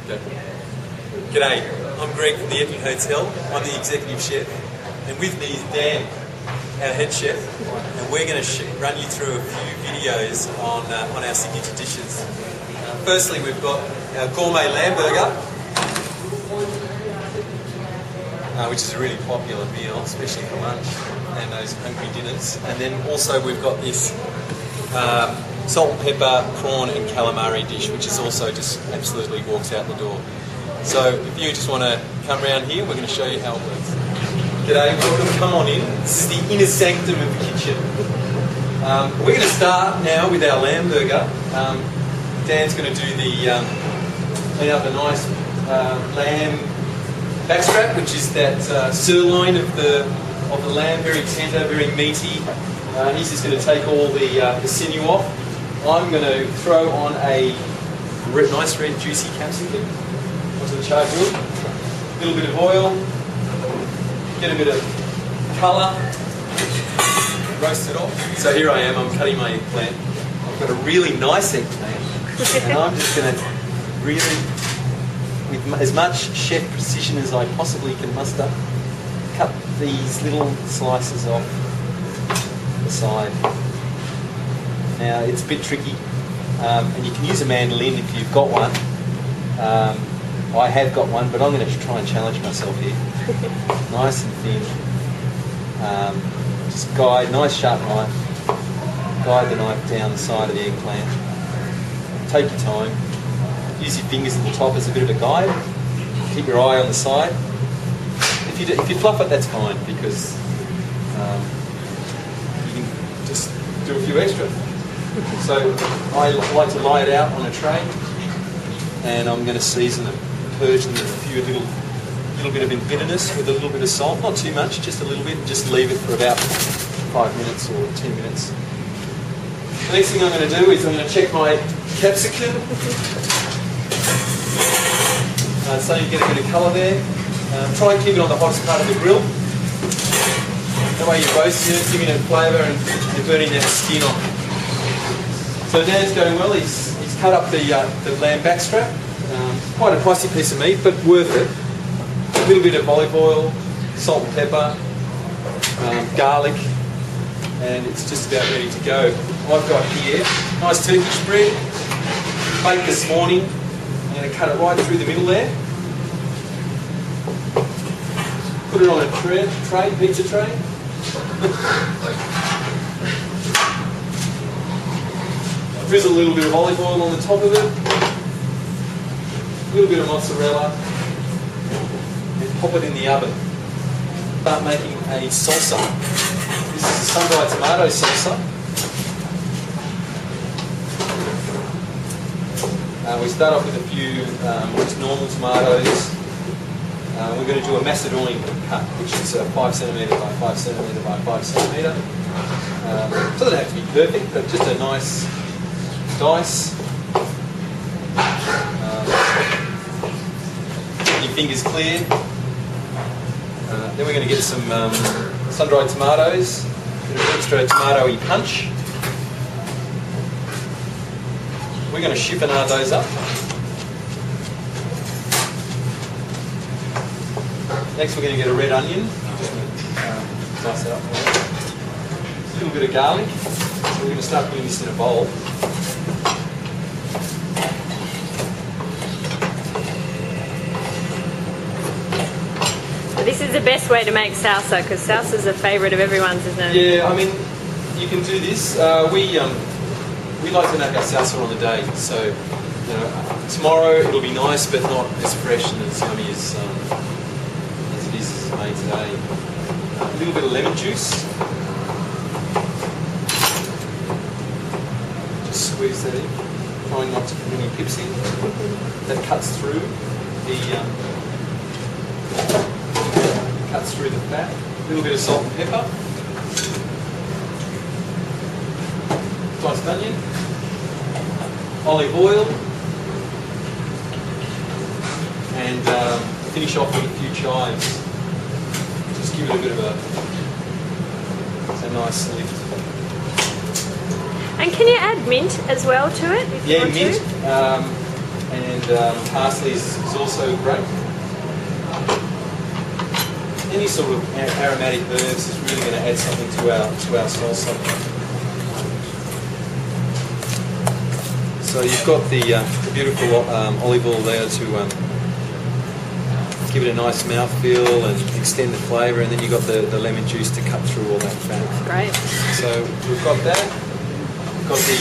Go. G'day, I'm Greg from the Epping Hotel. I'm the executive chef, and with me is Dan, our head chef, and we're going to run you through a few videos on our signature dishes. Firstly, we've got our gourmet lamb burger, which is a really popular meal, especially for lunch and those hungry dinners. And then also we've got this salt and pepper, prawn and calamari dish, which is also just absolutely walks out the door. So if you just want to come around here, we're going to show you how it works. G'day, welcome, come on in. This is the inner sanctum of the kitchen. We're going to start now with our lamb burger. Dan's going to do the clean up a nice lamb backstrap, which is that sirloin of the lamb, very tender, very meaty. He's just going to take all the sinew off. I'm going to throw on a nice red juicy capsicum onto the charred wood. A little bit of oil, get a bit of colour, roast it off. So here I am, I'm cutting my eggplant. I've got a really nice eggplant, and I'm just going to really, with as much chef precision as I possibly can muster, cut these little slices off the side. Now it's a bit tricky, and you can use a mandolin if you've got one. I have got one, but I'm going to try and challenge myself here. Nice and thin. Just guide, nice sharp knife. Guide the knife down the side of the eggplant. Take your time. Use your fingers at the top as a bit of a guide. Keep your eye on the side. If you fluff it, that's fine, because you can just do a few extra. So I like to lay it out on a tray, and I'm going to season it, purge them with a little bit of bitterness with a little bit of salt, not too much, just a little bit. Just leave it for about 5 minutes or 10 minutes. The next thing I'm going to do is I'm going to check my capsicum. So you get a bit of colour there. Try and keep it on the hottest part of the grill. That way you're roasting it, giving it flavour and burning that skin off. So Dan's going well. He's cut up the lamb backstrap. Quite a pricey piece of meat, but worth it. A little bit of olive oil, salt and pepper, garlic, and it's just about ready to go. I've got here nice Turkish bread, baked this morning. I'm going to cut it right through the middle there. Put it on a pizza tray. Drizzle a little bit of olive oil on the top of it. A little bit of mozzarella. And pop it in the oven. Start making a salsa. This is a sun-dried tomato salsa. We start off with a few just normal tomatoes. We're going to do a Macedonian cut, which is 5 centimetre by 5 centimetre by 5 centimetre. Doesn't have to be perfect, but just a nice dice. Keep your fingers clear. Then we're going to get some sun-dried tomatoes, a bit of extra tomatoey punch. We're going to chiffonade those up. Next we're going to get a red onion. Just going to dice it up. A little bit of garlic. So we're going to start putting this in a bowl. This is the best way to make salsa, because salsa is a favourite of everyone's, isn't it? Yeah, I mean, you can do this. We like to make our salsa on the day, so tomorrow it'll be nice, but not as fresh and as yummy as it is made today. A little bit of lemon juice. Just squeeze that in, trying not to put any pips in. That cuts through the fat. A little bit of salt and pepper. Diced onion. Olive oil. And finish off with a few chives. Just give it a bit of a nice lift. And can you add mint as well to it? Yeah, mint. and parsley is also great. Any sort of aromatic herbs is really going to add something to our salsa. So you've got the beautiful olive oil there to give it a nice mouthfeel and extend the flavour, and then you've got the lemon juice to cut through all that fat. Great. So we've got that. We've got the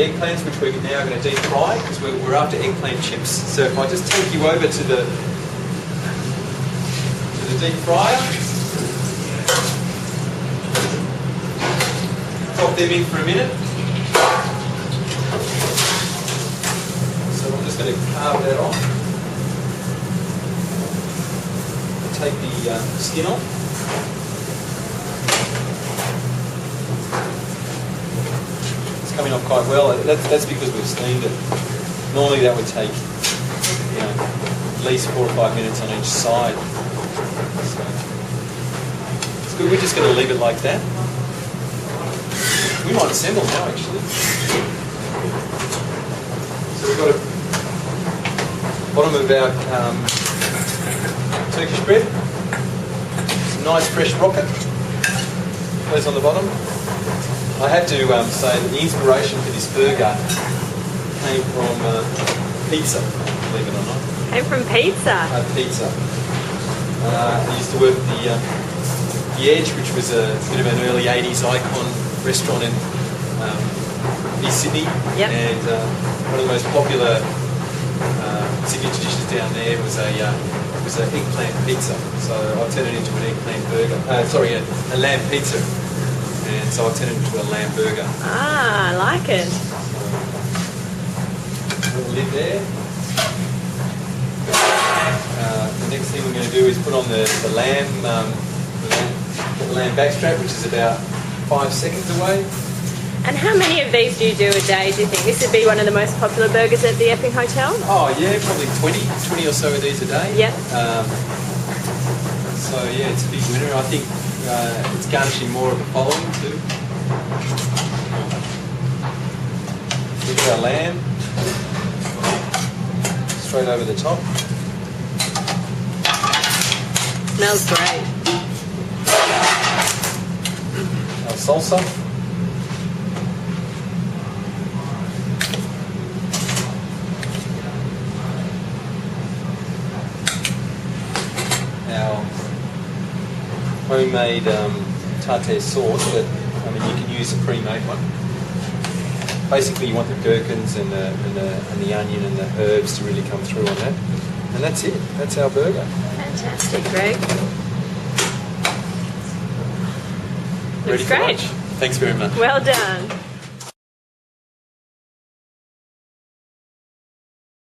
eggplants, which we're now going to deep fry because we're after eggplant chips. So if I just take you over to the deep fryer, pop them in for a minute. So I'm just going to carve that off. Take the skin off. It's coming off quite well. That's because we've steamed it. Normally that would take, at least 4 or 5 minutes on each side. So it's good. We're just going to leave it like that. We might assemble now, actually. So we've got a bottom of our Turkish bread, some nice fresh rocket, those on the bottom. I had to say that the inspiration for this burger came from pizza, believe it or not. Came from pizza? Pizza. I used to work at the Edge, which was a bit of an early 80s icon restaurant in East Sydney. Yep. And one of the most popular signature dishes down there was an eggplant pizza. So I turned it into an eggplant burger. A lamb pizza. And so I turned it into a lamb burger. Ah, I like it. Little lid there. The next thing we're going to do is put on the lamb backstrap, which is about 5 seconds away. And how many of these do you do a day, do you think? This would be one of the most popular burgers at the Epping Hotel? Oh yeah, probably 20 or so of these a day. Yep. So yeah, it's a big winner. I think it's garnishing more of a following too. Here's our lamb. Straight over the top. Smells great. Our salsa. Our homemade tartare sauce, but I mean you can use a pre-made one. Basically, you want the gherkins and the onion and the herbs to really come through on that, and that's it. That's our burger. Fantastic, Greg. Ready Looks for great. lunch? Thanks very much. Well done.